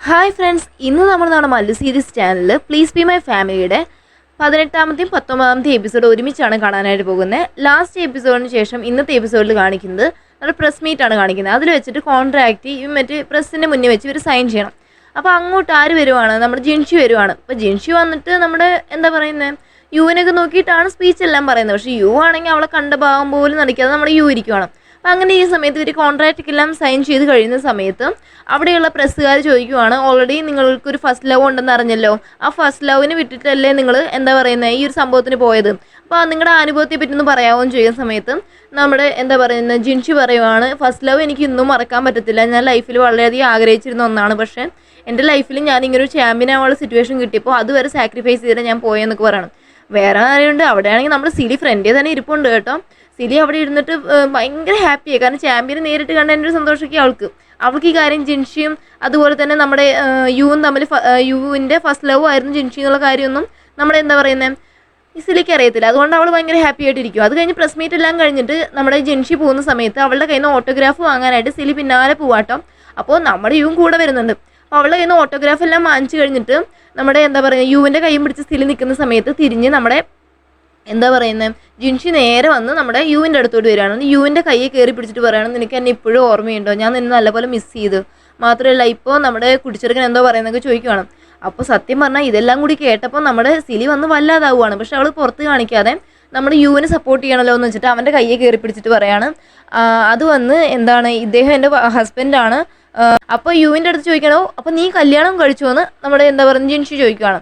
Hi friends, ഇന്ന് നമ്മൾ നമ്മുടെ മല്ലു സീരീസ് ചാനലിൽ പ്ലീസ് ബി മൈ ഫാമിലിയുടെ 18ാമത്തെയും 19ാമത്തെയും എപ്പിസോഡ് ഒരുമിച്ചാണ് കാണാനായിട്ട് പോകുന്നത്. ലാസ്റ്റ് എപ്പിസോഡിന് ശേഷം ഇന്നത്തെ എപ്പിസോഡിൽ കാണിക്കുന്നത് നമ്മുടെ പ്രസ് മീറ്റാണ് കാണിക്കുന്നത്. അതിൽ വെച്ചിട്ട് കോൺട്രാക്റ്റ് മറ്റേ പ്രസ്സിൻ്റെ മുന്നേ വെച്ച് ഇവർ സൈൻ ചെയ്യണം. അപ്പോൾ അങ്ങോട്ട് ആര് വരുവാണ്? നമ്മുടെ ജിൻഷി വരുവാണ്. അപ്പോൾ ജിൻഷി വന്നിട്ട് നമ്മുടെ എന്താ പറയുന്നത്, യുവിനൊക്കെ നോക്കിയിട്ടാണ് സ്പീച്ച് എല്ലാം പറയുന്നത്. പക്ഷേ യു ആണെങ്കിൽ അവളെ കണ്ട ഭാഗം പോലും നടിക്കാതെ നമ്മുടെ യു ഇരിക്കുവാണ്. അപ്പം അങ്ങനെ ഈ സമയത്ത് ഇവർ കോൺട്രാക്റ്റെല്ലാം സൈൻ ചെയ്ത് കഴിയുന്ന സമയത്ത് അവിടെയുള്ള പ്രസ്സുകാർ ചോദിക്കുവാണ്, ഓൾറെഡി നിങ്ങൾക്കൊരു ഫസ്റ്റ് ലവ് ഉണ്ടെന്ന് അറിഞ്ഞല്ലോ, ആ ഫസ്റ്റ് ലവിന് വിട്ടിട്ടല്ലേ നിങ്ങൾ എന്താ പറയുന്നത് ഈ ഒരു സംഭവത്തിന് പോയത്, അപ്പോൾ നിങ്ങളുടെ അനുഭവത്തെ പറ്റി ഒന്ന് പറയാമോ ചെയ്യുന്ന സമയത്ത് നമ്മുടെ എന്താ പറയുന്നത് ജിൻഷി പറയുവാണ്, ഫസ്റ്റ് ലവ് എനിക്ക് ഇന്നും മറക്കാൻ പറ്റത്തില്ല. ഞാൻ ലൈഫിൽ വളരെയധികം ആഗ്രഹിച്ചിരുന്ന ഒന്നാണ്. പക്ഷേ എൻ്റെ ലൈഫിൽ ഞാനിങ്ങനൊരു ചാമ്പ്യൻ ആവാനുള്ള സിറ്റുവേഷൻ കിട്ടിയപ്പോൾ അതുവരെ സാക്രിഫൈസ് ചെയ്തിട്ട് ഞാൻ പോയെന്നൊക്കെ പറയണം. വേറെ ആരെയുണ്ട് അവിടെയാണെങ്കിൽ നമ്മുടെ സിലി ഫ്രണ്ടേ തന്നെ ഇരിപ്പുണ്ട് കേട്ടോ. സിലി അവിടെ ഇരുന്നിട്ട് ഭയങ്കര ഹാപ്പിയായി, കാരണം ചാമ്പ്യനെ നേരിട്ട് കണ്ടതിൻ്റെ ഒരു സന്തോഷമൊക്കെ അവൾക്ക് ഈ കാര്യം ജിൻഷിയും അതുപോലെ തന്നെ നമ്മുടെ യുവും തമ്മിൽ യുവിൻ്റെ ഫസ്റ്റ് ലവ് ആയിരുന്നു ജിൻഷി എന്നുള്ള കാര്യമൊന്നും നമ്മുടെ എന്താ പറയുന്നത് ഈ സിലിക്ക് അറിയത്തില്ല. അതുകൊണ്ട് അവൾ ഭയങ്കര ഹാപ്പി ആയിട്ടിരിക്കും. അത് കഴിഞ്ഞ് പ്രസ് മീറ്റ് എല്ലാം കഴിഞ്ഞിട്ട് നമ്മുടെ ജിൻഷി പോകുന്ന സമയത്ത് അവളുടെ കയ്യിൽ നിന്ന് ഓട്ടോഗ്രാഫ് വാങ്ങാനായിട്ട് സിലി പിന്നാലെ പോവാട്ടോ. അപ്പോൾ നമ്മുടെ യുവും കൂടെ വരുന്നുണ്ട്. അപ്പോൾ അവളുടെ കയ്യിൽ നിന്ന് ഓട്ടോഗ്രാഫ് എല്ലാം വാങ്ങിച്ചു കഴിഞ്ഞിട്ട് നമ്മുടെ എന്താ പറയുക യുവിൻ്റെ കൈയും പിടിച്ച് സിലി നിൽക്കുന്ന സമയത്ത് തിരിഞ്ഞ് നമ്മുടെ എന്താ പറയുന്നത് ജിൻഷി നേരെ വന്ന് നമ്മുടെ യുവിൻ്റെ അടുത്തോട്ട് വരികയാണ്. യുവിൻ്റെ കയ്യെ കയറി പിടിച്ചിട്ട് പറയുകയാണ്, നിനക്ക് എന്നെ ഇപ്പോഴും ഓർമ്മയുണ്ടോ? ഞാൻ നിന്നെ നല്ലപോലെ മിസ് ചെയ്തു. മാത്രമല്ല ഇപ്പോൾ നമ്മുടെ കുടിച്ചെറുക്കൻ എന്തോ പറയുന്നതൊക്കെ ചോദിക്കുവാണ്. അപ്പോൾ സത്യം പറഞ്ഞാൽ ഇതെല്ലാം കൂടി കേട്ടപ്പോൾ നമ്മുടെ സിലി വന്ന് വല്ലാതാവുകയാണ്. പക്ഷെ അവൾ പുറത്ത് കാണിക്കാതെ നമ്മുടെ യുവിനെ സപ്പോർട്ട് ചെയ്യണമല്ലോ എന്ന് വെച്ചിട്ട് അവൻ്റെ കയ്യെ കയറി പിടിച്ചിട്ട് പറയാണ്, അത് വന്ന് എന്താണ് ഇദ്ദേഹം എൻ്റെ ഹസ്ബൻഡാണ്. അപ്പോൾ യുവിൻ്റെ അടുത്ത് ചോദിക്കണോ, അപ്പോൾ നീ കല്യാണം കഴിച്ചോ എന്ന് നമ്മുടെ എന്താ പറയുക ജിൻഷി ചോദിക്കുകയാണ്.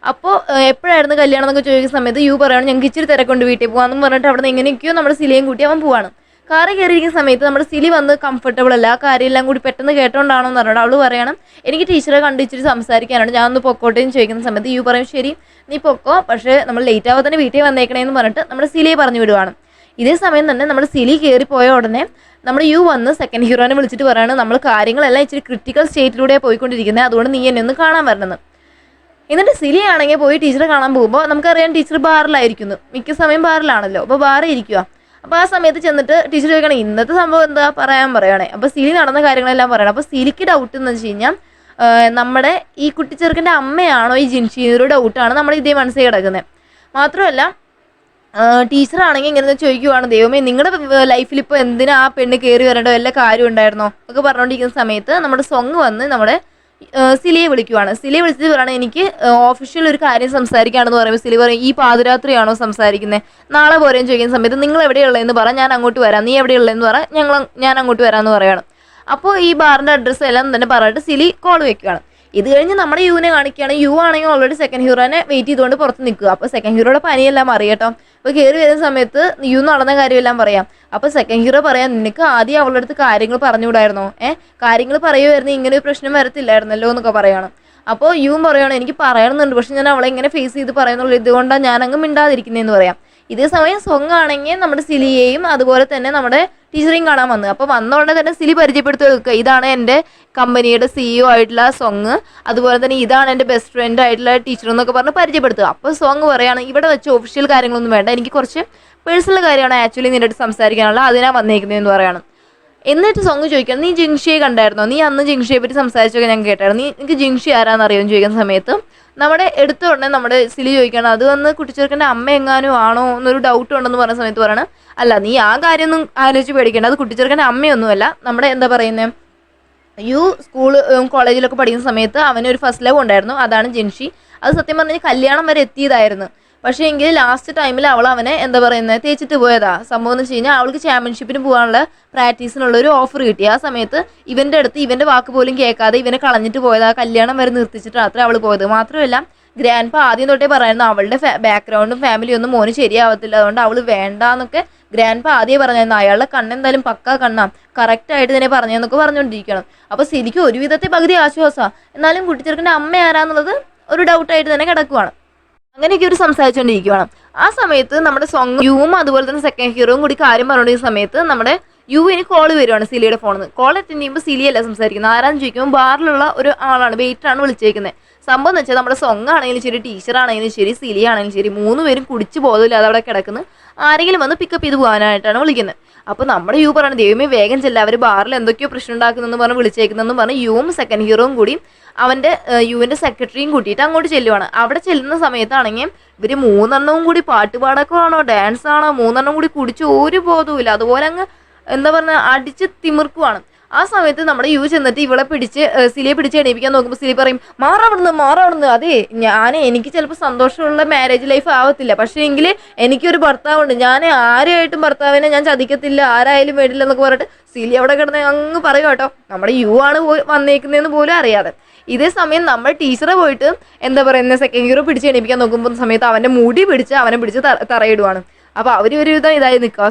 അപ്പോൾ എപ്പോഴായിരുന്നു കല്യാണം എന്നൊക്കെ ചോദിക്കുന്ന സമയത്ത് യു പറയുകയാണ്, ഞങ്ങൾക്ക് ഇച്ചിരി തിരക്കൊണ്ട് വീട്ടിൽ പോകാമെന്ന് പറഞ്ഞിട്ട് അവിടെ നിന്ന് എങ്ങനെയൊക്കെയോ നമ്മുടെ സിലിയും കൂട്ടി അവൻ പോവാണ്. കാറിൽ കയറിയിരിക്കുന്ന സമയത്ത് നമ്മുടെ സിലി വന്ന് കംഫർട്ടബിൾ അല്ല, ആ കാര്യമെല്ലാം കൂടി പെട്ടെന്ന് കേട്ടോണ്ടാണോ എന്ന് പറഞ്ഞിട്ട് അവൾ പറയണം, എനിക്ക് ടീച്ചറെ കണ്ട് ഇച്ചിരി സംസാരിക്കാനാണ്, ഞാനൊന്ന് പൊക്കോട്ടെ എന്ന് ചോദിക്കുന്ന സമയത്ത് യു പറയും, ശരി നീ പൊക്കോ, പക്ഷേ നമ്മൾ ലേറ്റ് ആവാതെ തന്നെ വീട്ടിൽ വന്നേക്കണേന്ന് പറഞ്ഞിട്ട് നമ്മുടെ സിലിയെ പറഞ്ഞു വിടുവാണ്. ഇതേ സമയം തന്നെ നമ്മുടെ സിലി കയറിപ്പോയ ഉടനെ നമ്മുടെ യു വന്ന് സെക്കൻഡ് ഹീറോനെ വിളിച്ചിട്ട് പറയാണ്, നമ്മൾ കാര്യങ്ങളെല്ലാം ഇച്ചിരി ക്രിട്ടിക്കൽ സ്റ്റേറ്റിലൂടെ പോയിക്കൊണ്ടിരിക്കുന്നത്, അതുകൊണ്ട് നീ എന്നെ ഒന്ന് കാണാൻ വരണമെന്ന്. എന്നിട്ട് സിലി ആണെങ്കിൽ പോയി ടീച്ചറെ കാണാൻ പോകുമ്പോൾ നമുക്കറിയാം ടീച്ചർ ബാറിലായിരിക്കുന്നു, മിക്ക സമയം ബാറിലാണല്ലോ. അപ്പോൾ ബാറിൽ ഇരിക്കുക. അപ്പോൾ ആ സമയത്ത് ചെന്നിട്ട് ടീച്ചർ ചോദിക്കണം, ഇന്നത്തെ സംഭവം എന്താ പറയണേ. അപ്പോൾ സിലി നടന്ന കാര്യങ്ങളെല്ലാം പറയണം. അപ്പോൾ സിലിക്ക് ഡൗട്ട് എന്ന് വെച്ച് കഴിഞ്ഞാൽ നമ്മുടെ ഈ കുട്ടിച്ചെറുക്കൻ്റെ അമ്മയാണോ ഈ ജിൻഷി, ഒരു ഡൗട്ടാണ് നമ്മുടെ ഇതേ മനസ്സിൽ കിടക്കുന്നത്. മാത്രമല്ല ടീച്ചറാണെങ്കിൽ ഇങ്ങനെ ചോദിക്കുവാണ്, ദൈവമേ നിങ്ങളുടെ ലൈഫിൽ ഇപ്പോൾ എന്തിനാ ആ പെണ്ണ് കയറി വരേണ്ടോ വല്ല കാര്യം ഉണ്ടായിരുന്നോ ഒക്കെ പറഞ്ഞുകൊണ്ടിരിക്കുന്ന സമയത്ത് നമ്മുടെ സോങ് വന്ന് നമ്മുടെ സിലിയെ വിളിക്കുവാണ്. സിലിയെ വിളിച്ചിട്ട് പറയണം, എനിക്ക് ഓഫീഷ്യൽ ഒരു കാര്യം സംസാരിക്കുകയാണെന്ന് പറയുമ്പോൾ സിലി പറയും, ഈ പാതിരാത്രിയാണോ സംസാരിക്കുന്നത്, നാളെ പോരെയും ചോദിക്കുന്ന സമയത്ത് നിങ്ങൾ എവിടെയുള്ളതെന്ന് പറ, ഞാൻ അങ്ങോട്ട് വരാം, നീ എവിടെയുള്ളതെന്ന് പറ, ഞാൻ അങ്ങോട്ട് വരാമെന്ന് പറയണം. അപ്പോൾ ഈ ബാറിൻ്റെ അഡ്രസ്സ് എല്ലാം തന്നെ പറഞ്ഞിട്ട് സിലി കോൾ വെക്കുകയാണ്. ഇത് കഴിഞ്ഞ് നമ്മുടെ യുവിനെ കാണിക്കുകയാണ്. യു ആണെങ്കിൽ ഓൾറെഡി സെക്കൻഡ് ഹീറോനെ വെയിറ്റ് ചെയ്തുകൊണ്ട് പുറത്ത് നിൽക്കുക. അപ്പോൾ സെക്കൻഡ് ഹീറോയുടെ പനിയെല്ലാം അറിയട്ടോ. അപ്പോൾ കയറി വരുന്ന സമയത്ത് യു നടന്ന കാര്യമെല്ലാം പറയാം. അപ്പോൾ സെക്കൻഡ് ഹീറോ പറയാം, നിനക്ക് ആദ്യം അവളുടെ അടുത്ത് കാര്യങ്ങൾ പറഞ്ഞുകൂടായിരുന്നോ, കാര്യങ്ങൾ പറയുമായിരുന്നു, ഇങ്ങനെ ഒരു പ്രശ്നം വരത്തില്ലായിരുന്നല്ലോ എന്നൊക്കെ പറയണം. അപ്പോൾ യുവും പറയുകയാണ്, എനിക്ക് പറയണമെന്നുണ്ട്, പക്ഷെ ഞാൻ അവളെ ഇങ്ങനെ ഫേസ് ചെയ്ത് പറയുന്നുള്ളൂ, ഇതുകൊണ്ടാണ് ഞാൻ അങ്ങ് മിണ്ടാതിരിക്കുന്നതെന്ന് പറയാം. ഇതേ സമയം സോങ് ആണെങ്കിൽ നമ്മുടെ സിലിയെയും അതുപോലെ തന്നെ നമ്മുടെ ടീച്ചറേയും കാണാൻ വന്നു. അപ്പോൾ വന്ന ഉടനെ തന്നെ സിലി പരിചയപ്പെടുത്തി വെക്കുക, ഇതാണ് എൻ്റെ കമ്പനിയുടെ CEO ആയിട്ടുള്ള സോങ്, അതുപോലെ തന്നെ ഇതാണ് എൻ്റെ ബെസ്റ്റ് ഫ്രണ്ട് ആയിട്ടുള്ള ടീച്ചർ എന്നൊക്കെ പറഞ്ഞ് പരിചയപ്പെടുത്തുക. അപ്പോൾ സോങ് പറയുകയാണ്, ഇവിടെ വെച്ച് ഒഫീഷ്യൽ കാര്യങ്ങളൊന്നും വേണ്ട, എനിക്ക് കുറച്ച് പേഴ്സണൽ കാര്യമാണ് ആക്ച്വലി നിൻ്റെ അടുത്ത് സംസാരിക്കാനുള്ള, അതിനാണ് വന്നേക്കുന്നതെന്ന് പറയണം. എന്നിട്ട് സോങ് ചോദിക്കണം, നീ ജിൻഷിയെ കണ്ടായിരുന്നോ, നീ അന്ന് ജിൻഷിയെ പറ്റി സംസാരിച്ചൊക്കെ ഞാൻ കേട്ടായിരുന്നു, നിനക്ക് ജിൻഷി ആരാന്ന് അറിയുമെന്ന് ചോദിക്കുന്ന സമയത്ത് നമ്മുടെ എടുത്ത ഉടനെ നമ്മുടെ സിലി ചോദിക്കണം, അത് വന്ന് കുട്ടിച്ചെറുക്കൻ്റെ അമ്മ എങ്ങാനും ആണോ എന്നൊരു ഡൗട്ട് ഉണ്ടെന്ന് പറഞ്ഞ സമയത്ത് പറയണം, അല്ല നീ ആ കാര്യമൊന്നും ആലോചിച്ച് പേടിക്കേണ്ട, അത് കുട്ടിച്ചെറുക്കൻ്റെ അമ്മയൊന്നുമല്ല, നമ്മുടെ എന്താ പറയുന്നത് യു കോളേജിലൊക്കെ പഠിക്കുന്ന സമയത്ത് അവനൊരു ഫസ്റ്റ് ലവ് ഉണ്ടായിരുന്നു, അതാണ് ജിൻഷി. അത് സത്യം പറഞ്ഞാൽ കല്യാണം വരെ എത്തിയതായിരുന്നു. പക്ഷേ എങ്കിൽ ലാസ്റ്റ് ടൈമിൽ അവൾ അവനെ എന്താ പറയുന്നത് തേച്ചിട്ട് പോയതാ. സംഭവം എന്ന് വെച്ച് കഴിഞ്ഞാൽ അവൾക്ക് ചാമ്പ്യൻഷിപ്പിന് പോകാനുള്ള പ്രാക്ടീസിനുള്ള ഒരു ഓഫർ കിട്ടി. ആ സമയത്ത് ഇവൻ്റെ അടുത്ത് ഇവൻ്റെ വാക്ക് പോലും കേൾക്കാതെ ഇവനെ കളഞ്ഞിട്ട് പോയതാ, കല്യാണം വരെ നിർത്തിച്ചിട്ട് അത്ര അവൾ പോയത്. മാത്രമല്ല ഗ്രാൻഡ് പാ ആദ്യം തൊട്ടേ പറയുന്നു അവളുടെ ബാക്ക്ഗ്രൗണ്ടും ഫാമിലിയും ഒന്നും മോന് ശരിയാവത്തില്ല, അതുകൊണ്ട് അവൾ വേണ്ടാന്നൊക്കെ ഗ്രാൻഡ് പാ ആദ്യമേ പറഞ്ഞായിരുന്നു. അയാളുടെ കണ്ണെന്തായാലും പക്കാ കണ്ണാം, കറക്റ്റായിട്ട് തന്നെ പറഞ്ഞെന്നൊക്കെ പറഞ്ഞുകൊണ്ടിരിക്കണം. അപ്പോൾ ശരിക്കും ഒരു വിധത്തെ പകുതി ആശ്വാസമാണ്. എന്നാലും കുട്ടിച്ചെറുക്കൻ്റെ അമ്മ ആരാന്നുള്ളത് ഒരു ഡൗട്ടായിട്ട് തന്നെ കിടക്കുവാണ്. അങ്ങനെയൊക്കെ ഒരു സംസാരിച്ചുകൊണ്ടിരിക്കുകയാണ്. ആ സമയത്ത് നമ്മുടെ സോങ് യുവും അതുപോലെ തന്നെ സെക്കൻഡ് ഹീറോയും കൂടി കാര്യം പറഞ്ഞുകൊണ്ടിരിക്കുന്ന സമയത്ത് നമ്മുടെ യുവിന് കോൾ വരുവാണ് സിലിയുടെ ഫോണിൽ നിന്ന്. കോൾ അറ്റൻഡ് ചെയ്യുമ്പോൾ സിലിയല്ല സംസാരിക്കുന്നത്, ആരാന്ന് ചോദിക്കുമ്പോൾ ബാറിലുള്ള ഒരു ആളാണ്, വെയിറ്ററാണ് വിളിച്ചേക്കുന്നത്. സംഭവം എന്ന് വെച്ചാൽ നമ്മുടെ സൊങ് ആണെങ്കിലും ശരി, ടീച്ചറാണെങ്കിലും ശരി, സിലി ആണെങ്കിലും ശരി, 3 പേരും കുടിച്ച് ബോധമില്ലാതെ അവിടെ കിടക്കുന്നു. ആരെങ്കിലും വന്ന് പിക്കപ്പ് ചെയ്ത് പോകാനായിട്ടാണ് വിളിക്കുന്നത്. അപ്പോൾ നമ്മുടെ യു പറയുന്നത് ദൈവമേ വേഗം ചെല്ല, അവർ ബാറിൽ എന്തൊക്കെയോ പ്രശ്നം ഉണ്ടാക്കുന്നതെന്ന് പറഞ്ഞ് വിളിച്ചേക്കുന്നതെന്ന് പറഞ്ഞ് യുവും സെക്കൻഡ് ഹീറോയും കൂടി അവൻ്റെ യുവിൻ്റെ സെക്രട്ടറിയും കൂട്ടിയിട്ട് അങ്ങോട്ട് ചെല്ലുവാണ്. അവിടെ ചെല്ലുന്ന സമയത്താണെങ്കിൽ ഇവർ 3 കൂടി പാട്ടുപാടക്കമാണോ ഡാൻസ് ആണോ 3 കൂടി കുടിച്ച് ഒരു ബോധവുമില്ല. അതുപോലെ അങ്ങ് എന്താ പറയുക അടിച്ച് തിമിർക്കുവാണ്. ആ സമയത്ത് നമ്മുടെ യു ചെന്നിട്ട് ഇവളെ പിടിച്ച് സിലിയെ പിടിച്ച് എണീപ്പിക്കാൻ നോക്കുമ്പോൾ സിലി പറയും മാറാവിടുന്ന്. അതെ എനിക്ക് ചിലപ്പോൾ സന്തോഷമുള്ള മാരേജ് ലൈഫ് ആവത്തില്ല, പക്ഷേ എങ്കിൽ എനിക്കൊരു ഭർത്താവുണ്ട്, ഞാൻ ആരെയായിട്ടും ഭർത്താവിനെ ഞാൻ ചതിക്കത്തില്ല, ആരായാലും വേണ്ടില്ല എന്നൊക്കെ പറഞ്ഞിട്ട് സിലി അവിടെ കിടന്ന് അങ്ങ് പറയും കേട്ടോ. നമ്മുടെ യു ആണ് വന്നേക്കുന്നതെന്ന് പോലും അറിയാതെ. ഇതേ സമയം നമ്മൾ ടീച്ചറെ പോയിട്ട് എന്താ പറയുന്നത് സെക്കൻഡ് ഹീറോ പിടിച്ച് എണീപ്പിക്കാൻ നോക്കുമ്പോൾ സമയത്ത് അവൻ്റെ മുടി പിടിച്ച് അവനെ പിടിച്ച് തറയിടുവാണ്. അപ്പോൾ അവർ ഒരു വിധം ഇതായി നിൽക്കും.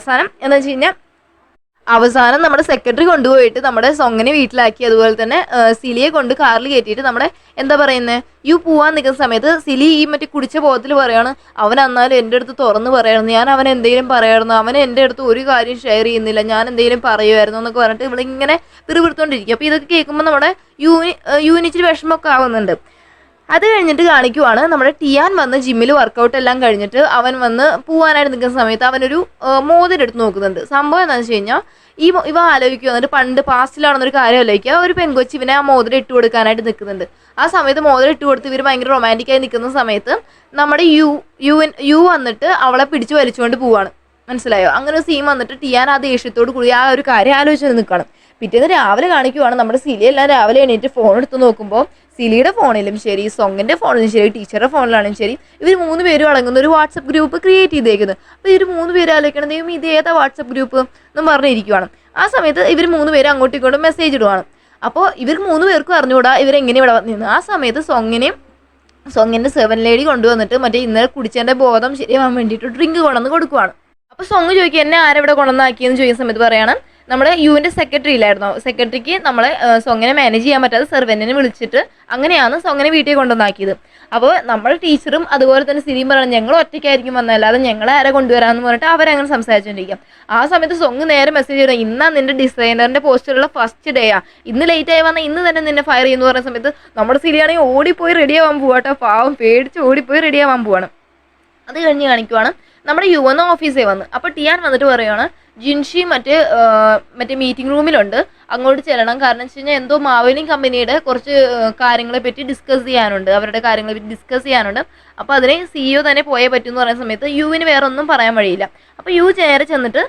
അവസാനം നമ്മുടെ സെക്രട്ടറി കൊണ്ടുപോയിട്ട് നമ്മുടെ സൊങ്ങിനെ വീട്ടിലാക്കി. അതുപോലെ തന്നെ സിലിയെ കൊണ്ട് കാറിൽ കയറ്റിയിട്ട് നമ്മുടെ എന്താ പറയുന്നത് യു പോവാൻ നിൽക്കുന്ന സമയത്ത് സിലി ഈ മറ്റേ കുടിച്ച ബോധത്തിൽ പറയാണ് അവൻ എന്നാലും എൻ്റെ അടുത്ത് തുറന്ന് പറയായിരുന്നു, ഞാൻ അവൻ എന്തെങ്കിലും പറയായിരുന്നു, അവൻ എൻ്റെ അടുത്ത് ഒരു കാര്യം ഷെയർ ചെയ്യുന്നില്ല, ഞാൻ എന്തെങ്കിലും പറയുമായിരുന്നു എന്നൊക്കെ പറഞ്ഞിട്ട് ഇവളിങ്ങനെ പിറുപിറുത്തോണ്ടിരിക്കും. അപ്പോൾ ഇതൊക്കെ കേൾക്കുമ്പോൾ നമ്മുടെ യൂനിച്ചിരി വിഷമമൊക്കെ ആവുന്നുണ്ട്. അത് കഴിഞ്ഞിട്ട് കാണിക്കുവാണ് നമ്മുടെ ടിയാൻ വന്ന് ജിമ്മിൽ വർക്കൗട്ട് എല്ലാം കഴിഞ്ഞിട്ട് അവൻ വന്ന് പോവാനായിട്ട് നിൽക്കുന്ന സമയത്ത് അവനൊരു മോതിരം എടുത്ത് നോക്കുന്നുണ്ട്. സംഭവം എന്താണെന്ന് വെച്ച് കഴിഞ്ഞാൽ ഇവ ആലോചിക്കുക എന്നിട്ട് പണ്ട് പാസ്റ്റിലാണെന്നൊരു കാര്യം ആലോചിക്കുക. ഒരു പെൺകൊച്ചി ഇവനെ ആ മോതിരം ഇട്ട് കൊടുക്കാനായിട്ട് നിൽക്കുന്നുണ്ട്. ആ സമയത്ത് മോതിരം ഇട്ട് കൊടുത്ത് ഇവർ ഭയങ്കര റൊമാൻറ്റിക്കായി നിൽക്കുന്ന സമയത്ത് നമ്മുടെ യു വന്നിട്ട് അവളെ പിടിച്ച് വലിച്ചുകൊണ്ട് പോവാണ്. മനസ്സിലായോ? അങ്ങനെ ഒരു സീൻ വന്നിട്ട് ടിയാൻ ആ ദേഷ്യത്തോട് കൂടി ആ ഒരു കാര്യം ആലോചിച്ച് നിൽക്കുകയാണ്. പിറ്റേന്ന് രാവിലെ കാണിക്കുവാണ് നമ്മുടെ സിലി എല്ലാം രാവിലെ എണീറ്റ് ഫോൺ എടുത്ത് നോക്കുമ്പോൾ സിലിയുടെ ഫോണിലും ശരി, സൊങ്ങിൻ്റെ ഫോണിലും ശരി, ടീച്ചറുടെ ഫോണിലാണെങ്കിലും ശരി, ഇവർ 3 പേരും അടങ്ങുന്ന ഒരു വാട്സപ്പ് ഗ്രൂപ്പ് ക്രിയേറ്റ് ചെയ്തേക്കുന്നത്. അപ്പോൾ ഇവർ 3 പേര് ആലോചിക്കണം ദൈവം ഇത് ഏതാ വാട്സപ്പ് ഗ്രൂപ്പ് എന്നും പറഞ്ഞിരിക്കുവാണ്. ആ സമയത്ത് ഇവർ 3 പേര് അങ്ങോട്ടും ഇങ്ങോട്ടും മെസ്സേജ് ഇടുവാണ്. അപ്പോൾ ഇവർക്ക് 3 പേർക്കും അറിഞ്ഞുകൂടാ ഇവരെങ്ങനെ ഇവിടെ വന്നിരുന്നു. ആ സമയത്ത് സൊങ്ങിൻ്റെ 7 ലേഡി കൊണ്ടുവന്നിട്ട് മറ്റേ ഇന്നലെ കുടിച്ചതിൻ്റെ ബോധം ശരിയാവാൻ വേണ്ടിയിട്ട് ഡ്രിങ്ക് കൊണ്ടുവന്ന് കൊടുക്കുവാണ്. അപ്പോൾ സൊങ് ചോദിക്കുക എന്നെ ആരെവിടെ കൊണ്ടുവന്നാക്കിയെന്ന് ചോദിക്കുന്ന സമയത്ത് പറയാണ് നമ്മുടെ യുവിൻ്റെ സെക്രട്ടറി ഇല്ലായിരുന്നോ, സെക്രട്ടറിക്ക് നമ്മളെ സൊങ്ങിനെ മാനേജ് ചെയ്യാൻ പറ്റാതെ സെർവൻറ്റിനെ വിളിച്ചിട്ട് അങ്ങനെയാണ് സൊങ്ങിനെ വീട്ടിൽ കൊണ്ടുവന്നാക്കിയത്. അപ്പോൾ നമ്മൾ ടീച്ചറും അതുപോലെ തന്നെ സിലിയും പറയണം ഞങ്ങൾ ഒറ്റയ്ക്കായിരിക്കും വന്നതല്ലാതെ ഞങ്ങളെ ആരെ കൊണ്ടുവരാമെന്ന് പറഞ്ഞിട്ട് അവരങ്ങനെ സംസാരിച്ചുകൊണ്ടിരിക്കാം. ആ സമയത്ത് സൊങ് നേരെ മെസ്സേജ് ചെയ്യണം ഇന്നാ നിന്റെ ഡിസൈനറിൻ്റെ പോസ്റ്റിലുള്ള ഫസ്റ്റ് ഡേയാ, ഇന്ന് ലേറ്റായി വന്നാൽ ഇന്ന് തന്നെ നിന്നെ ഫയർ ചെയ്യുമെന്ന് പറയുന്ന സമയത്ത് നമ്മുടെ സിലിയാണെങ്കിൽ ഓടിപ്പോയി റെഡിയാവാൻ പോവാട്ടോ. പാവം പേടിച്ച് ഓടിപ്പോയി റെഡിയാവാൻ പോവാണ്. അത് കഴിഞ്ഞ് കാണിക്കുവാണ് നമ്മുടെ യുവന്ന് ഓഫീസിൽ വന്ന്. അപ്പോൾ ടിയാൻ വന്നിട്ട് പറയുകയാണ് ജിൻഷി മറ്റേ മീറ്റിംഗ് റൂമിലുണ്ട്, അങ്ങോട്ട് ചെല്ലണം. കാരണം വെച്ച് കഴിഞ്ഞാൽ എന്തോ മാവേലിംഗ് കമ്പനിയുടെ കുറച്ച് കാര്യങ്ങളെ പറ്റി ഡിസ്കസ് ചെയ്യാനുണ്ട്, അവരുടെ കാര്യങ്ങളെ പറ്റി ഡിസ്കസ് ചെയ്യാനുണ്ട്. അപ്പോൾ അതിന് CEO തന്നെ പോയേ പറ്റും എന്ന് പറയുന്ന സമയത്ത് യുവിന് വേറെ ഒന്നും പറയാൻ വഴിയില്ല. അപ്പോൾ യു നേരെ ചെന്നിട്ട്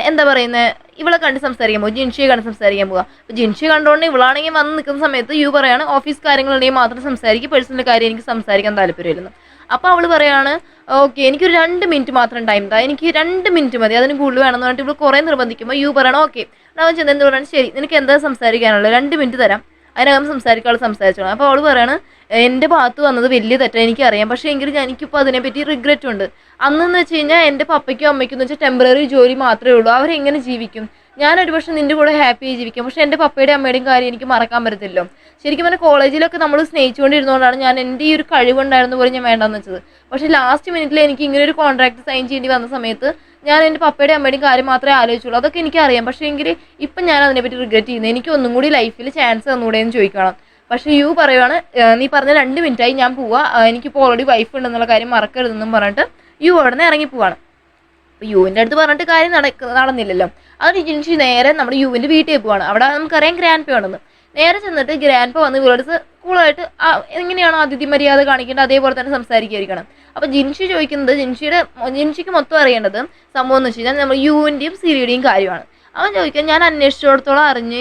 എന്താ പറയുന്നത് ഇവളെ കണ്ട് സംസാരിക്കാൻ പോകും, ജിൻഷിയെ കണ്ട് സംസാരിക്കാൻ പോവുക. അപ്പോൾ ജിൻഷി കണ്ടുകൊണ്ട് ഇവളാണെങ്കിൽ വന്ന് നിൽക്കുന്ന സമയത്ത് യു പറയാണ് ഓഫീസ് കാര്യങ്ങളുണ്ടെങ്കിൽ മാത്രം സംസാരിക്കും, പേഴ്സണൽ കാര്യം എനിക്ക് സംസാരിക്കാൻ താല്പര്യമില്ലെന്ന്. അപ്പോൾ അവൾ പറയാണ് ഓക്കെ എനിക്കൊരു 2 മിനിറ്റ് മാത്രം ടൈം താ, എനിക്ക് 2 മിനിറ്റ് മതി, അതിന് കൂടുതൽ വേണമെന്ന് പറഞ്ഞിട്ട് ഇവൾ കുറേ നിർബന്ധിക്കുമ്പോൾ യു പറയണം ഓക്കെ. അവൻ ചെന്ന് എന്ത് പറയണം ശരി നിനക്ക് എന്താ സംസാരിക്കാനുള്ളത് 2 മിനിറ്റ് തരാം, അതിനകം സംസാരിക്കാനുള്ള സംസാരിച്ചോളാം. അപ്പോൾ അവൾ പറയാണ് എൻ്റെ ഭാഗത്ത് വന്നത് വലിയ തെറ്റാണ് എനിക്കറിയാം, പക്ഷേ എങ്കിലും എനിക്കിപ്പോൾ അതിനെപ്പറ്റി റിഗ്രറ്റ് ഉണ്ട്. അന്നെന്ന് വെച്ച് കഴിഞ്ഞാൽ എൻ്റെ പപ്പയ്ക്കും അമ്മയ്ക്കും എന്ന് വെച്ചാൽ ടെമ്പററി ജോലി മാത്രമേ ഉള്ളൂ, അവരെങ്ങനെ ജീവിക്കും? ഞാനൊരു പക്ഷേ നിൻ്റെ കൂടെ ഹാപ്പി ജീവിക്കാം, പക്ഷേ എൻ്റെ പപ്പയുടെയും അമ്മയുടെയും കാര്യം എനിക്ക് മറക്കാൻ പറ്റത്തില്ലോ. ശരിക്കും പറഞ്ഞാൽ കോളേജിലൊക്കെ നമ്മൾ സ്നേഹിച്ചുകൊണ്ടിരുന്നതുകൊണ്ടാണ് ഞാൻ എൻ്റെ ഈ ഒരു കഴിവുണ്ടായിരുന്ന പോലെ ഞാൻ വേണ്ടെന്ന് വെച്ചത്. പക്ഷേ ലാസ്റ്റ് മിനിറ്റിൽ എനിക്ക് ഇങ്ങനെ ഒരു കോൺട്രാക്ട് സൈൻ ചെയ്യേണ്ടി വന്ന സമയത്ത് ഞാൻ എൻ്റെ പപ്പയുടെയും അമ്മയുടെയും കാര്യം മാത്രമേ ആലോചിച്ചുള്ളൂ. അതൊക്കെ എനിക്കറിയാം, പക്ഷേ എങ്കിൽ ഇപ്പം ഞാൻ അതിനെപ്പറ്റി റിഗ്രറ്റ് ചെയ്യുന്നത്, എനിക്ക് ഒന്നും കൂടി ലൈഫിൽ ചാൻസ് തന്നൂടെ എന്ന് ചോദിക്കണം. പക്ഷേ യു പറയുവാണ് നീ പറഞ്ഞ 2 മിനിറ്റായി ഞാൻ പോവാ, എനിക്കിപ്പോൾ ഓൾറെഡി വൈഫ് ഉണ്ടെന്നുള്ള കാര്യം മറക്കരുതെന്നും പറഞ്ഞിട്ട് യു അവിടെ നിന്ന് ഇറങ്ങി പോവാണ്. അപ്പോൾ യുവിൻ്റെ അടുത്ത് പറഞ്ഞിട്ട് കാര്യം നടന്നില്ലല്ലോ. അത് ജിൻഷി നേരെ നമ്മുടെ യുവിൻ്റെ വീട്ടിൽ പോവാണ്. അവിടെ നമുക്കറിയാം ഗ്രാൻഡ് പേ ഉണ്ടെന്ന്. നേരെ ചെന്നിട്ട് ഗ്രാൻഡ് പേ വന്ന് ഇവരുടെ കൂളായിട്ട് എങ്ങനെയാണോ അതിഥി മര്യാദ കാണിക്കേണ്ടത് അതേപോലെ തന്നെ സംസാരിക്കുകയായിരിക്കണം. അപ്പോൾ ജിൻഷി ചോദിക്കുന്നത് ജിൻഷിക്ക് മൊത്തം അറിയേണ്ടത് സംഭവം എന്ന് വെച്ച് കഴിഞ്ഞാൽ നമ്മൾ യുവിൻ്റെയും സിലിയുടെയും കാര്യമാണ്. അവൻ ചോദിക്കാൻ ഞാൻ അന്വേഷിച്ചിടത്തോളം അറിഞ്ഞ്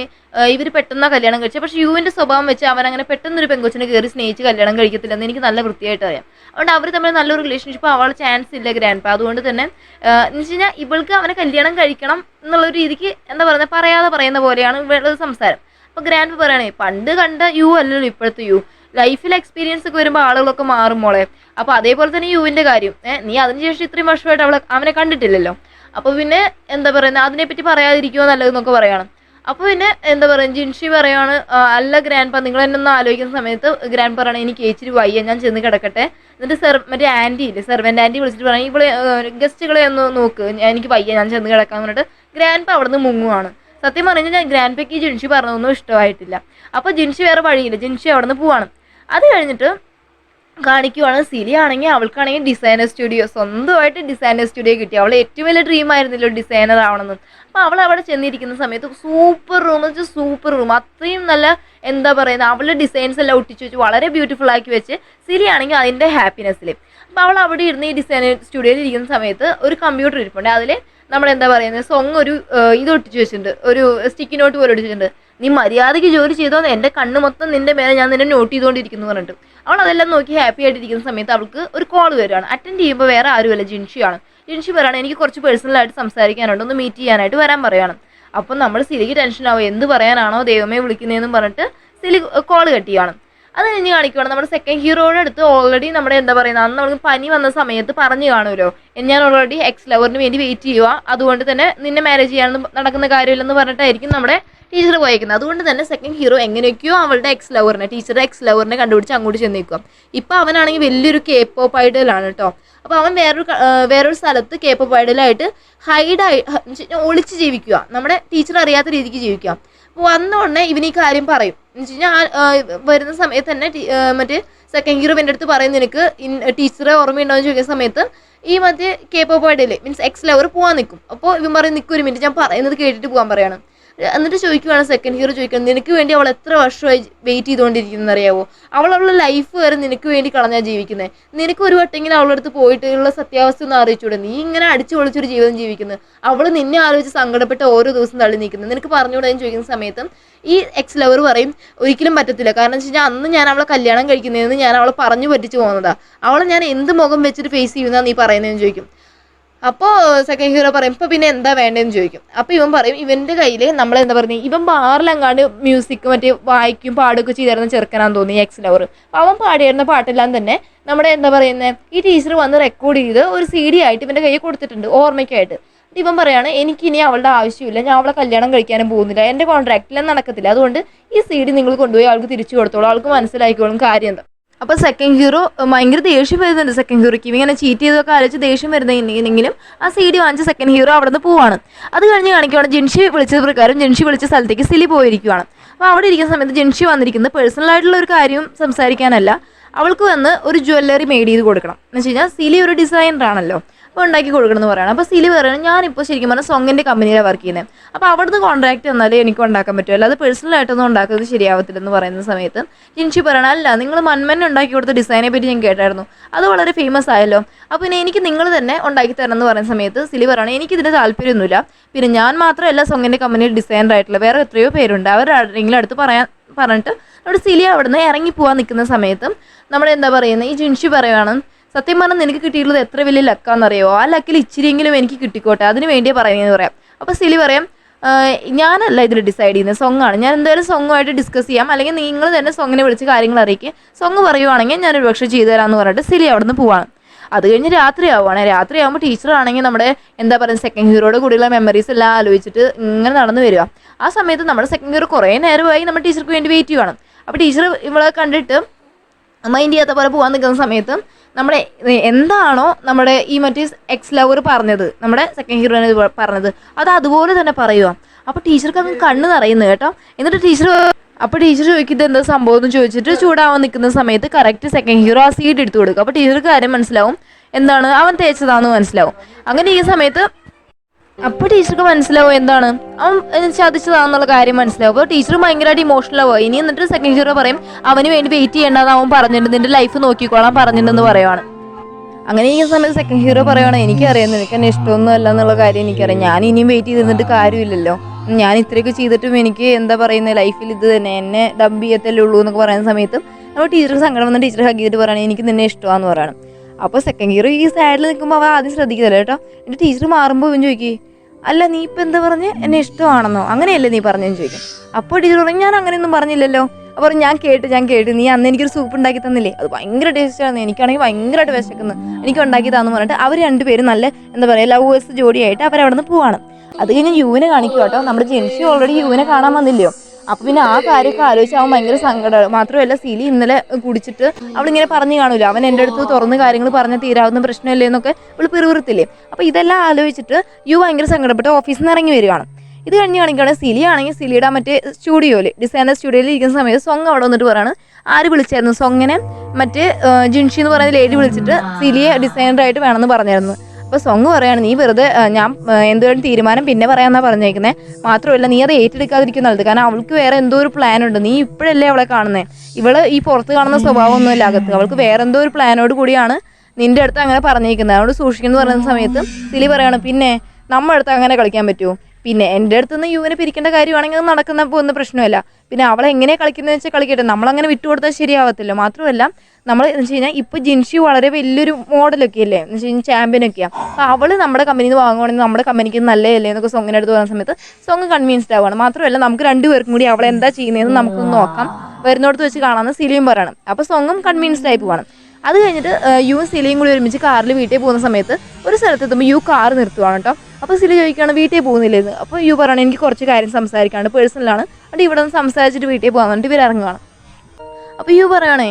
ഇവർ പെട്ടെന്ന് കല്യാണം കഴിച്ചത്, പക്ഷേ യുവിൻ്റെ സ്വഭാവം വെച്ച് അവൻ അങ്ങനെ പെട്ടെന്നൊരു പെങ്കൊച്ചിനെ കയറി സ്നേഹിച്ച് കല്യാണം കഴിക്കത്തില്ലെന്ന് എനിക്ക് നല്ല വൃത്തിയായിട്ട് അറിയാം. അതുകൊണ്ട് അവർ തമ്മിൽ നല്ലൊരു റിലേഷൻഷിപ്പ് ആവാൻ ചാൻസ് ഇല്ല ഗ്രാൻഡ് പാ. അതുകൊണ്ട് തന്നെ എന്ന് വെച്ച് കഴിഞ്ഞാൽ ഇവൾക്ക് അവനെ കല്യാണം കഴിക്കണം എന്നുള്ളൊരു രീതിക്ക് എന്താ പറയുക പറയാതെ പറയുന്ന പോലെയാണ് ഇവളുടെ സംസാരം. അപ്പോൾ ഗ്രാൻഡ് പാ പറയണേ പണ്ട് കണ്ട യു അല്ലല്ലോ ഇപ്പോഴത്തെ യു, ലൈഫിൽ എക്സ്പീരിയൻസ് ഒക്കെ വരുമ്പോൾ ആളുകളൊക്കെ മാറും മോളെ. അപ്പോൾ അതേപോലെ തന്നെ യുവിൻ്റെ കാര്യം നീ അതിനുശേഷം ഇത്രയും വർഷമായിട്ട് അവനെ കണ്ടിട്ടില്ലല്ലോ, അപ്പോൾ പിന്നെ എന്താ പറയുന്നത് അതിനെപ്പറ്റി പറയാതിരിക്കുമോ നല്ലതെന്നൊക്കെ പറയണം. അപ്പോൾ പിന്നെ എന്താ പറയുക ജിൻഷി പറയുകയാണ് അല്ല ഗ്രാൻഡ് പാ നിങ്ങൾ എന്നെ ഒന്ന് ആലോചിക്കുന്ന സമയത്ത് ഗ്രാൻഡ് പറയണം എനിക്ക് ഇച്ചിരി വയ്യ ഞാൻ ചെന്ന് കിടക്കട്ടെ. എന്നിട്ട് മറ്റേ ആൻറ്റി ഇല്ലേ സെർവൻ്റ് ആൻറ്റി വിളിച്ചിട്ട് പറയും ഇവിടെ ഗസ്റ്റുകളെ ഒന്ന് നോക്ക് എനിക്ക് വയ്യ ഞാൻ ചെന്ന് കിടക്കാൻ പറഞ്ഞിട്ട് ഗ്രാൻഡ് പാ അവിടെ നിന്ന് മുങ്ങുവാണ്. സത്യം പറഞ്ഞാൽ ഗ്രാൻഡ് പാക്ക് ജിൻഷി പറഞ്ഞതൊന്നും ഇഷ്ടമായിട്ടില്ല. അപ്പോൾ ജിൻഷി വേറെ വഴിയില്ല, ജിൻഷി അവിടെ നിന്ന് പോവാണ്. അത് കഴിഞ്ഞിട്ട് കാണിക്കുവാണ് സിലി ആണെങ്കിൽ അവൾക്കാണെങ്കിൽ ഡിസൈനർ സ്റ്റുഡിയോ, സ്വന്തമായിട്ട് ഡിസൈനർ സ്റ്റുഡിയോ കിട്ടി. അവൾ ഏറ്റവും വലിയ ഡ്രീം ആയിരുന്നല്ലോ ഡിസൈനർ ആവണമെന്ന്. അപ്പോൾ അവൾ അവിടെ ചെന്നിരിക്കുന്ന സമയത്ത് സൂപ്പർ റൂം എന്ന് വെച്ചാൽ സൂപ്പർ റൂം, അത്രയും നല്ല എന്താ പറയുന്നത്, അവളുടെ ഡിസൈൻസ് എല്ലാം ഒട്ടിച്ച് വെച്ച് വളരെ ബ്യൂട്ടിഫുൾ ആക്കി വെച്ച് സിലി ആണെങ്കിൽ അതിൻ്റെ ഹാപ്പിനെസ്സിൽ. അപ്പോൾ അവൾ അവിടെ ഇരുന്ന് ഈ ഡിസൈനർ സ്റ്റുഡിയോയിൽ ഇരിക്കുന്ന സമയത്ത് ഒരു കമ്പ്യൂട്ടർ ഇരിപ്പുണ്ട്. അതിൽ നമ്മളെന്താ പറയുന്നത് സോങ് ഒരു ഇത് ഒട്ടിച്ച് വെച്ചിട്ടുണ്ട്, ഒരു സ്റ്റിക്കി നോട്ട് പോലെ ഒട്ടിച്ചിട്ടുണ്ട്. നീ മര്യാദയ്ക്ക് ജോലി ചെയ്തോ, എൻ്റെ കണ്ണ് മൊത്തം നിന്റെ മേലെ ഞാൻ നിന്നെ നോട്ട് ചെയ്തുകൊണ്ടിരിക്കുന്നു പറഞ്ഞിട്ട്. അവൾ അതെല്ലാം നോക്കി ഹാപ്പി ആയിട്ടിരിക്കുന്ന സമയത്ത് അവൾക്ക് ഒരു കോൾ വരുവാണ്. അറ്റൻഡ് ചെയ്യുമ്പോൾ വേറെ ആരുമല്ല, ജിൻഷിയാണ്. ജിൻഷി പറയുകയാണ് എനിക്ക് കുറച്ച് പേഴ്സണലായിട്ട് സംസാരിക്കാനുണ്ട്, ഒന്ന് മീറ്റ് ചെയ്യാനായിട്ട് വരാൻ പറയുകയാണ്. അപ്പം നമ്മൾ സിലിക്ക് ടെൻഷനാവും, എന്ത് പറയാനാണോ ദൈവമേ വിളിക്കുന്നതെന്നും പറഞ്ഞിട്ട് സിലി കോൾ കെട്ടിയാണ്. അത് കഴിഞ്ഞ് കാണിക്കുവാണ് നമ്മുടെ സെക്കൻഡ് ഹീറോയുടെ അടുത്ത് ഓൾറെഡി നമ്മുടെ എന്താ പറയുന്നത് അന്ന് നമുക്ക് പനി വന്ന സമയത്ത് പറഞ്ഞു കാണുമല്ലോ, ഞാൻ ഓൾറെഡി എക്സ് ലവറിന് വേണ്ടി വെയിറ്റ് ചെയ്യുക, അതുകൊണ്ട് തന്നെ നിന്നെ മാരേജ് ചെയ്യാനൊന്നും നടക്കുന്ന കാര്യമില്ലെന്ന് പറഞ്ഞിട്ടായിരിക്കും നമ്മുടെ ടീച്ചർ പോയേക്കുന്നത്. അതുകൊണ്ട് തന്നെ സെക്കൻഡ് ഹീറോ എങ്ങനെയൊക്കെയോ അവളുടെ എക്സ് ലവറിനെ, ടീച്ചറുടെ എക്സ് ലവറിനെ കണ്ടുപിടിച്ച് അങ്ങോട്ട് ചെന്നേക്കുക. ഇപ്പം അവനാണെങ്കിൽ വലിയൊരു കേപ്പോപ്പ് ഐഡലാണ് കേട്ടോ. അപ്പോൾ അവൻ വേറൊരു സ്ഥലത്ത് കേപ്പോപ്പ് ഐഡലായിട്ട് ഹൈഡായി ഒളിച്ച് ജീവിക്കുക, നമ്മുടെ ടീച്ചർ അറിയാത്ത രീതിക്ക് ജീവിക്കുക. അപ്പോൾ വന്നോടനെ ഇവന് ഈ കാര്യം പറയും എന്ന് വെച്ച് കഴിഞ്ഞാൽ വരുന്ന സമയത്ത് തന്നെ മറ്റേ സെക്കൻഡ് ഹീറോ എൻ്റെ അടുത്ത് പറയും നിനക്ക് ടീച്ചറെ ഓർമ്മയുണ്ടോ എന്ന് ചോദിക്കുന്ന സമയത്ത് ഈ മറ്റേ കേപ്പോപ്പ് ഐഡല് മീൻസ് എക്സ് ലവർ പോകാൻ നിൽക്കും. അപ്പോൾ ഇവൻ പറയും നിൽക്കും ഒരു മിനിറ്റ് ഞാൻ പറയുന്നത് കേട്ടിട്ട് പോകാൻ പറയാണ്. എന്നിട്ട് ചോദിക്കുവാണ് സെക്കൻഡ് ഹീറോ ചോദിക്കുന്നത് നിനക്ക് വേണ്ടി അവൾ എത്ര വർഷമായി വെയിറ്റ് ചെയ്തുകൊണ്ടിരിക്കുന്നത് അറിയാവോ, അവളുടെ ലൈഫ് വരെ നിനക്ക് വേണ്ടി കളഞ്ഞാൽ ജീവിക്കുന്നത്, നിനക്ക് ഒരു വട്ടെങ്കിലും അവളുടെ അടുത്ത് പോയിട്ടുള്ള സത്യാവസ്ഥ ഒന്ന് അറിയിച്ചൂടെ, നീ ഇങ്ങനെ അടിച്ചു പൊളിച്ചൊരു ജീവിതം ജീവിക്കുന്നത്, അവൾ നിന്നെ ആലോചിച്ച് സങ്കടപ്പെട്ട് ഓരോ ദിവസം തള്ളി നിൽക്കുന്നത്, നിനക്ക് പറഞ്ഞുകൂടെ എന്ന് ചോദിക്കുന്ന സമയത്ത് ഈ എക്സ് ലവർ പറയും ഒരിക്കലും പറ്റത്തില്ല, കാരണം വെച്ച് കഴിഞ്ഞാൽ അന്ന് ഞാൻ അവളെ കല്യാണം കഴിക്കുന്നതെന്ന് ഞാൻ അവളെ പറഞ്ഞു പറ്റിച്ച് പോകുന്നതാണ്, അവളെ ഞാൻ എന്ത് മുഖം വെച്ചിട്ട് ഫേസ് ചെയ്യുന്നതാണ് നീ പറയുന്നതെന്ന് ചോദിക്കും. അപ്പോൾ സെക്കൻഡ് ഹീറോ പറയും ഇപ്പോൾ പിന്നെ എന്താ വേണ്ടതെന്ന് ചോദിക്കും. അപ്പോൾ ഇവൻ പറയും ഇവൻ്റെ കയ്യിൽ നമ്മളെന്താ പറയുന്നത് ഇവൻ ബാറിലെങ്ങാണ്ട് മ്യൂസിക് മറ്റേ വായിക്കും പാടുകയൊക്കെ ചെയ്തിരുന്ന ചെറുക്കനാന്ന് തോന്നി എക്സ് ലവർ. അപ്പോൾ അവൻ പാടിയിരുന്ന പാട്ടെല്ലാം തന്നെ നമ്മുടെ എന്താ പറയുന്നത് ഈ ടീച്ചർ വന്ന് റെക്കോർഡ് ചെയ്ത് ഒരു CD ആയിട്ട് ഇവൻ്റെ കയ്യിൽ കൊടുത്തിട്ടുണ്ട് ഓർമ്മയ്ക്കായിട്ട്. ഇവൻ പറയാണ് എനിക്കിനി അവളുടെ ആവശ്യമില്ല, ഞാൻ അവളെ കല്യാണം കഴിക്കാനും പോകുന്നില്ല, എൻ്റെ കോൺട്രാക്റ്റിലും നടക്കത്തില്ല, അതുകൊണ്ട് ഈ CD നിങ്ങൾ കൊണ്ടുപോയി അവൾക്ക് തിരിച്ചു കൊടുത്തോളൂ, അവൾക്ക് മനസ്സിലാക്കിക്കോളും കാര്യം എന്താ. അപ്പോൾ സെക്കൻഡ് ഹീറോ ഭയങ്കര ദേഷ്യം വരുന്നുണ്ട് സെക്കൻഡ് ഹീറോയ്ക്ക്, ഇങ്ങനെ ചീറ്റ് ചെയ്തൊക്കെ ആലോചിച്ച് ദേഷ്യം വരുന്നെങ്കിലും ആ CD വാങ്ങിച്ച് സെക്കൻഡ് ഹീറോ അവിടെ നിന്ന് പോവാണ്. അത് കഴിഞ്ഞ് കാണിക്കുവാണ് ജിൻഷി വിളിച്ചത് പ്രകാരം ജിൻഷി വിളിച്ച സ്ഥലത്തേക്ക് സിലി പോയിരിക്കുവാണ്. അപ്പോൾ അവിടെ ഇരിക്കുന്ന സമയത്ത് ജിൻഷി വന്നിരിക്കുന്നത് പേഴ്സണലായിട്ടുള്ള ഒരു കാര്യം സംസാരിക്കാനല്ല, അവൾക്ക് വന്ന് ഒരു ജ്വല്ലറി മെയ്ഡ് ചെയ്ത് കൊടുക്കണം എന്ന് വെച്ച് കഴിഞ്ഞാൽ സിലി ഒരു ഡിസൈനറാണല്ലോ, അപ്പോൾ ഉണ്ടാക്കി കൊടുക്കണം എന്ന് പറയുന്നത്. അപ്പോൾ സിലി പറയുന്നത് ഞാനിപ്പോൾ ശരിക്കും പറഞ്ഞാൽ സോങ്ങിൻ്റെ കമ്പനിയിലാണ് വർക്ക് ചെയ്യുന്നത്, അപ്പോൾ അവിടുന്ന് കോൺട്രാക്ട് തന്നാലേ എനിക്ക് ഉണ്ടാക്കാൻ പറ്റുമല്ലോ, അത് പേഴ്സണലായിട്ടൊന്നും ഉണ്ടാക്കുന്നത് ശരിയാവത്തില്ലെന്ന് പറയുന്ന സമയത്ത് ജിൻഷി പറയണം അല്ല നിങ്ങൾ മന്മൻ ഉണ്ടാക്കി കൊടുത്ത ഡിസൈനെ പറ്റി ഞാൻ കേട്ടായിരുന്നു, അത് വളരെ ഫേമസ് ആയല്ലോ, അപ്പോൾ പിന്നെ എനിക്ക് നിങ്ങൾ തന്നെ ഉണ്ടാക്കി തരണം എന്ന് പറയുന്ന സമയത്ത് സിലി പറയണം എനിക്കിതിന് താല്പര്യമൊന്നുമില്ല, പിന്നെ ഞാൻ മാത്രമല്ല സോങ്ങിൻ്റെ കമ്പനിയിൽ ഡിസൈനർ ആയിട്ടുള്ള വേറെ എത്രയോ പേരുണ്ട്, അവരാരെങ്കിലും അടുത്ത് പറഞ്ഞിട്ട് നമ്മുടെ സിലി അവിടെ നിന്ന് ഇറങ്ങി പോകാൻ നിൽക്കുന്ന സമയത്തും നമ്മളെന്താ പറയുന്നത് ഈ ജിൻഷി പറയുകയാണ് സത്യം പറഞ്ഞാൽ നിനക്ക് കിട്ടിയിട്ടുള്ളത് എത്ര വലിയ ലക്കാണെന്നറിയോ, ആ ലക്കിൽ ഇച്ചിരിയെങ്കിലും എനിക്ക് കിട്ടിക്കോട്ടെ അതിന് വേണ്ടിയേ പറയുന്നതെന്ന് പറയാം. അപ്പോൾ സിലി പറയാം ഞാനല്ല ഇതിൽ ഡിസൈഡ് ചെയ്യുന്നത്, സോങ്ങാണ്, ഞാൻ എന്തായാലും സോങ്ങുമായിട്ട് ഡിസ്കസ് ചെയ്യാം, അല്ലെങ്കിൽ നിങ്ങൾ തന്നെ സോങ്ങിനെ വിളിച്ച് കാര്യങ്ങൾ അറിയിക്കുക, സോങ് പറയുവാണെങ്കിൽ ഞാനൊരു പക്ഷേ ചെയ്തു തരാമെന്ന് പറഞ്ഞിട്ട് സിലി അവിടെ നിന്ന് പോവാണ്. അത് കഴിഞ്ഞ് രാത്രിയാവുമ്പോൾ ടീച്ചറാണെങ്കിൽ നമ്മുടെ എന്താ പറയുക സെക്കൻഡ് ഹീറോയുടെ കൂടെയുള്ള മെമ്മറീസ് എല്ലാം ആലോചിച്ചിട്ട് ഇങ്ങനെ നടന്നു വരിക. ആ സമയത്ത് നമ്മുടെ സെക്കൻഡ് ഹീറോ കുറേ നേരമായി നമ്മുടെ ടീച്ചർക്ക് വേണ്ടി വെയിറ്റ് ചെയ്യുവാണ്. അപ്പോൾ ടീച്ചർ ഇവളെ കണ്ടിട്ട് മൈൻഡ് ചെയ്യാത്ത പോലെ പോകാൻ നിൽക്കുന്ന സമയത്ത് നമ്മുടെ എന്താണോ നമ്മുടെ ഈ മറ്റേ എക്സ് ലവർ പറഞ്ഞത് നമ്മുടെ സെക്കൻഡ് ഹീറോയിനെ പറഞ്ഞത് അത് അതുപോലെ തന്നെ പറയുക. അപ്പോൾ ടീച്ചർക്ക് അങ്ങ് കണ്ണ് നിറയുന്നു കേട്ടോ. എന്നിട്ട് ടീച്ചർ ചോദിക്കുന്നത് എന്താ സംഭവം എന്ന് ചോദിച്ചിട്ട് ചൂടാവാൻ നിൽക്കുന്ന സമയത്ത് കറക്റ്റ് സെക്കൻഡ് ഹീറോ ആ സീഡ് എടുത്തു കൊടുക്കും. അപ്പോൾ ടീച്ചർക്ക് കാര്യം മനസ്സിലാവും, എന്താണ് അവൻ തേച്ചതാണെന്ന് മനസ്സിലാവും. അങ്ങനെ ഈ സമയത്ത് അപ്പോൾ ടീച്ചർക്ക് മനസ്സിലാവും എന്താണ് അവൻ ചതിച്ചതാണെന്നുള്ള കാര്യം മനസ്സിലാവും. അപ്പോൾ ടീച്ചർ ഭയങ്കരമായിട്ട് ഇമോഷണൽ ആവുക. ഇനി എന്നിട്ട് സെക്കൻഡ് ഹീറോ പറയും അവന് വേണ്ടി വെയിറ്റ് ചെയ്യേണ്ടതെന്ന് അവൻ പറഞ്ഞിട്ടുണ്ട്, നിന്റെ ലൈഫ് നോക്കിക്കോളാൻ പറഞ്ഞിട്ടുണ്ടെന്ന് പറയുവാണ്. അങ്ങനെ ഈ സമയത്ത് സെക്കൻഡ് ഹീറോ പറയുവാണ് എനിക്കറിയാം നിനക്ക് എന്നെ ഇഷ്ടമൊന്നും അല്ല എന്നുള്ള കാര്യം എനിക്കറിയാം, ഞാൻ ഇനിയും വെയിറ്റ് ചെയ്തിട്ട് കാര്യമില്ലല്ലോ, ഞാൻ ഇത്രയൊക്കെ ചെയ്തിട്ടും എനിക്ക് എന്താ പറയുന്നത് ലൈഫിൽ ഇത് തന്നെ എന്നെ ഡബ് ചെയ്യത്തല്ലേ ഉള്ളൂ എന്നൊക്കെ പറയുന്ന സമയത്ത് നമ്മൾ ടീച്ചർക്ക് സങ്കടം വന്ന് ടീച്ചർ ഹഗ് ചെയ്തിട്ട് പറയണം എനിക്ക് നിന്നെ ഇഷ്ടമാണെന്ന് പറയണം. അപ്പോൾ സെക്കൻഡ് ഹീറോ ഈ സൈഡിൽ നിൽക്കുമ്പോൾ അവ ആദ്യം ശ്രദ്ധിക്കുന്നില്ല കേട്ടോ. എൻ്റെ ടീച്ചർ മാറുമ്പോൾ ഇവൻ ചോദിക്കേ അല്ല നീ ഇപ്പം എന്താ പറഞ്ഞ് എന്നെ ഇഷ്ടമാണെന്നോ അങ്ങനെയല്ലേ നീ പറഞ്ഞെന്ന് ചോദിക്കും. അപ്പോൾ ടീച്ചർ പറയും ഞാൻ അങ്ങനെയൊന്നും പറഞ്ഞില്ലല്ലോ. അപ്പോൾ ഞാൻ കേട്ട് നീ അന്ന് എനിക്കൊരു സൂപ്പ് ഉണ്ടാക്കി തന്നില്ലേ അത് ഭയങ്കര ടേസ്റ്റാണ്, എനിക്കാണെങ്കിൽ ഭയങ്കരമായിട്ട് വിശക്കുന്നു, എനിക്ക് ഉണ്ടാക്കി തന്നു പറഞ്ഞിട്ട് അവർ രണ്ടുപേരും നല്ല എന്താ പറയുക ലവേഴ്സ് ജോഡിയായിട്ട് അവരവിടെ നിന്ന് പോവാണ്. അത് കഴിഞ്ഞ് യുവിനെ കാണിക്കുക കേട്ടോ. നമ്മുടെ ജെൻഷി ഓൾറെഡി യുവിനെ കാണാൻ വന്നില്ലയോ. അപ്പോൾ പിന്നെ ആ കാര്യമൊക്കെ ആലോചിച്ച് അവൻ ഭയങ്കര സങ്കടമാണ്. മാത്രമല്ല സിലി ഇന്നലെ കുടിച്ചിട്ട് അവളിങ്ങനെ പറഞ്ഞു കാണൂല അവൻ എൻ്റെ അടുത്ത് തുറന്ന് കാര്യങ്ങൾ പറഞ്ഞാൽ തീരാവുന്ന പ്രശ്നമല്ലേ എന്നൊക്കെ അവൾ പിറുപിറുത്തില്ലേ. അപ്പോൾ ഇതെല്ലാം ആലോചിച്ചിട്ട് യു ഭയങ്കര സങ്കടപ്പെട്ട് ഓഫീസിൽ നിന്ന് ഇറങ്ങി വരികയാണ്. ഇത് കഴിഞ്ഞ് കാണിക്കുകയാണ് സിലി ആണെങ്കിൽ സിലിയുടെ മറ്റേ സ്റ്റുഡിയോയിൽ ഡിസൈനർ സ്റ്റുഡിയോയിൽ ഇരിക്കുന്ന സമയത്ത് സോങ് അവിടെ വന്നിട്ട് പറയാണ് ആര് വിളിച്ചായിരുന്നു സൊങ്ങനെ മറ്റേ ജിൻഷി എന്ന് പറയുന്ന ലേഡി വിളിച്ചിട്ട് സിലിയെ ഡിസൈനറായിട്ട് വേണമെന്ന് പറഞ്ഞായിരുന്നു. അപ്പോൾ സൊങ് പറയാണ് നീ വെറുതെ ഞാൻ എന്തുകൊണ്ട് തീരുമാനം പിന്നെ പറയാമെന്നാണ് പറഞ്ഞേക്കുന്നത്. മാത്രമല്ല നീ അത് ഏറ്റെടുക്കാതിരിക്കുന്നത്, കാരണം അവൾക്ക് വേറെ എന്തോ ഒരു പ്ലാൻ ഉണ്ട്. നീ ഇപ്പോഴല്ലേ അവളെ കാണുന്നത്. ഇവള് ഈ പുറത്ത് കാണുന്ന സ്വഭാവമൊന്നുമില്ല അകത്ത്. അവൾക്ക് വേറെ എന്തോ ഒരു പ്ലാനോട് കൂടിയാണ് നിന്റെ അടുത്ത് അങ്ങനെ പറഞ്ഞേക്കുന്നത്. അവളോട് സൂക്ഷിക്കുന്നു പറയുന്ന സമയത്ത് സിലി പറയണം പിന്നെ നമ്മുടെ അടുത്ത് അങ്ങനെ കളിക്കാൻ പറ്റുമോ? പിന്നെ എൻ്റെ അടുത്ത് നിന്ന് യുവിനെ പിരിക്കേണ്ട കാര്യമാണെങ്കിൽ അത് നടക്കുന്ന പോകുന്ന പ്രശ്നമല്ല. പിന്നെ അവളെ എങ്ങനെയാണ് കളിക്കുന്നത് വെച്ചാൽ കളിക്കട്ടെ, നമ്മളങ്ങനെ വിട്ടുകൊടുത്താൽ ശരിയാവത്തില്ല. മാത്രമല്ല നമ്മൾ എന്ന് വെച്ച് കഴിഞ്ഞാൽ ഇപ്പോൾ ജിൻഷി വളരെ വലിയൊരു മോഡലൊക്കെ അല്ലേ, എന്ന് വെച്ച് കഴിഞ്ഞാൽ ചാമ്പ്യനൊക്കെയാണ്. അപ്പോൾ അവൾ നമ്മുടെ കമ്പനിയിൽ നിന്ന് വാങ്ങുവാണെങ്കിൽ നമ്മുടെ കമ്പനിക്ക് നല്ലതല്ലേ എന്നൊക്കെ സൊങ്ങിൻ്റെ അടുത്ത് പറയുന്ന സമയത്ത് സൊങ് കൺവിൻസ്ഡ് ആവുകയാണ്. മാത്രമല്ല നമുക്ക് രണ്ടുപേർക്കും കൂടി അവളെ എന്താ ചെയ്യുന്നതെന്ന് നമുക്കൊന്ന് നോക്കാം, വരുന്നോടത്ത് വെച്ച് കാണാമെന്ന് സിലിയും പറയണം. അപ്പോൾ സൊങ്ങും കൺവിൻസ്ഡ് ആയി പോവാണ്. അത് കഴിഞ്ഞിട്ട് യുവും സിലിയും കൂടി ഒരുമിച്ച് കാറിൽ വീട്ടിൽ പോകുന്ന സമയത്ത് ഒരു സ്ഥലത്തെത്തുമ്പോൾ യു കാർ നിർത്തുവാണ് കേട്ടോ. അപ്പോൾ സിലി ചോദിക്കുകയാണ് വീട്ടിൽ പോകുന്നില്ലെന്ന്. അപ്പോൾ യു പറയണം എനിക്ക് കുറച്ച് കാര്യം സംസാരിക്കാണ്ട് പേഴ്സണലാണ്, അത് ഇവിടെ നിന്ന് സംസാരിച്ചിട്ട് വീട്ടിൽ പോകാൻ വേണ്ടിയിട്ട് ഇവർ ഇറങ്ങുകയാണ്. അപ്പോൾ യു പറയണേ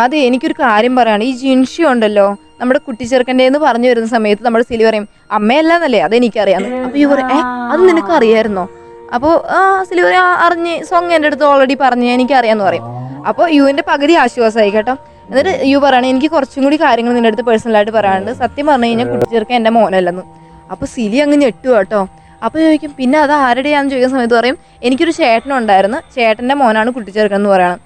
അതെ എനിക്കൊരു കാര്യം പറയാണ്, ഈ ജിൻഷി ഉണ്ടല്ലോ നമ്മുടെ കുട്ടിച്ചെറുക്കൻ്റെ എന്ന് പറഞ്ഞു വരുന്ന സമയത്ത് നമ്മുടെ സിലി പറയും അമ്മയല്ലാന്നല്ലേ അതെനിക്കറിയാമെന്ന്. അപ്പോൾ യു പറയും അത് നിനക്ക് അറിയാമായിരുന്നോ? അപ്പോൾ സിലി പറയും അറിഞ്ഞ് സൊങ് എൻ്റെ അടുത്ത് ഓൾറെഡി പറഞ്ഞ് എനിക്കറിയാമെന്ന് പറയും. അപ്പോൾ യുവിൻ്റെ പകുതി ആശ്വാസമായി കേട്ടോ. എന്നിട്ട് യു പറയണേ എനിക്ക് കുറച്ചും കൂടി കാര്യങ്ങൾ നിൻ്റെ അടുത്ത് പേഴ്സണലായിട്ട് പറയാനുണ്ട്, സത്യം പറഞ്ഞു കഴിഞ്ഞാൽ കുട്ടിച്ചെറുക്കൻ എൻ്റെ മോനല്ലെന്ന്. അപ്പോൾ സിലി അങ്ങ് ഞെട്ടുക കേട്ടോ. അപ്പോൾ ചോദിക്കും പിന്നെ അത് ആരുടെയാണെന്ന് ചോദിക്കുന്ന സമയത്ത് പറയും എനിക്കൊരു ചേട്ടനുണ്ടായിരുന്നു, ചേട്ടൻ്റെ മോനാണ് കുട്ടിച്ചെറുക്കൻ എന്ന് പറയണം.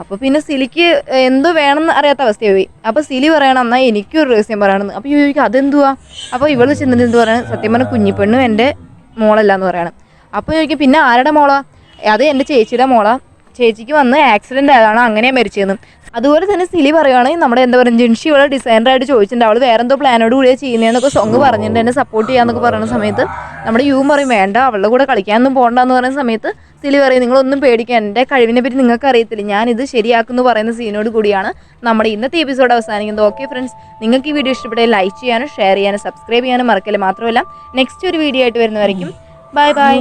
അപ്പോൾ പിന്നെ സിലിക്ക് എന്തോ വേണമെന്ന് അറിയാത്ത അവസ്ഥയായി. അപ്പോൾ സിലി പറയണം എന്നാൽ എനിക്കൊരു രഹസ്യം പറയണമെന്ന്. അപ്പോൾ ചോദിക്കും അതെന്തുവാ? അപ്പോൾ ഇവൾ ചെന്നിട്ട് എന്ത് പറയണം, സത്യം പറഞ്ഞാൽ കുഞ്ഞിപ്പെണ്ണും എൻ്റെ മോളല്ല എന്ന് പറയണം. അപ്പോൾ ചോദിക്കും പിന്നെ ആരുടെ മോളാ? അത് എൻ്റെ ചേച്ചിയുടെ മോളാ, ചേച്ചിക്ക് വന്ന് ആക്സിഡൻ്റ് ആയതാണ് അങ്ങനെ മരിച്ചതെന്ന്. അതുപോലെ തന്നെ സിലി പറയുകയാണെങ്കിൽ നമ്മുടെ എന്താ പറയുക ജിൻഷി ഇവിടെ ഡിസൈനറായിട്ട് ചോദിച്ചിട്ടുണ്ട്, അവൾ വേറെ എന്തോ പ്ലാനോട് കൂടിയാണ് ചെയ്യുന്നതെന്നൊക്കെ സൊങ് പറഞ്ഞിട്ടുണ്ട്, എന്നെ സപ്പോർട്ട് ചെയ്യാന്നൊക്കെ പറയുന്ന സമയത്ത് നമ്മുടെ യുവും പറയും വേണ്ട അവളുടെ കൂടെ കളിക്കാനൊന്നും പോകണ്ടെന്ന് പറയുന്ന സമയത്ത് സിലി പറയും നിങ്ങളൊന്നും പേടിക്കാൻ, എൻ്റെ കഴിവിനെ പറ്റി നിങ്ങൾക്ക് അറിയത്തില്ല, ഞാനിത് ശരിയാക്കുമെന്ന് പറയുന്ന സീനോട് കൂടിയാണ് നമ്മുടെ ഇന്നത്തെ എപ്പിസോഡ് അവസാനിക്കുന്നത്. ഓക്കെ ഫ്രണ്ട്സ്, നിങ്ങൾക്ക് ഈ വീഡിയോ ഇഷ്ടപ്പെട്ടാൽ ലൈക്ക് ചെയ്യാനും ഷെയർ ചെയ്യാനും സബ്സ്ക്രൈബ് ചെയ്യാനും മറക്കല്ലേ. മാത്രമല്ല നെക്സ്റ്റ് ഒരു വീഡിയോ ആയിട്ട് വരുന്നവരേക്കും ബൈ ബൈ.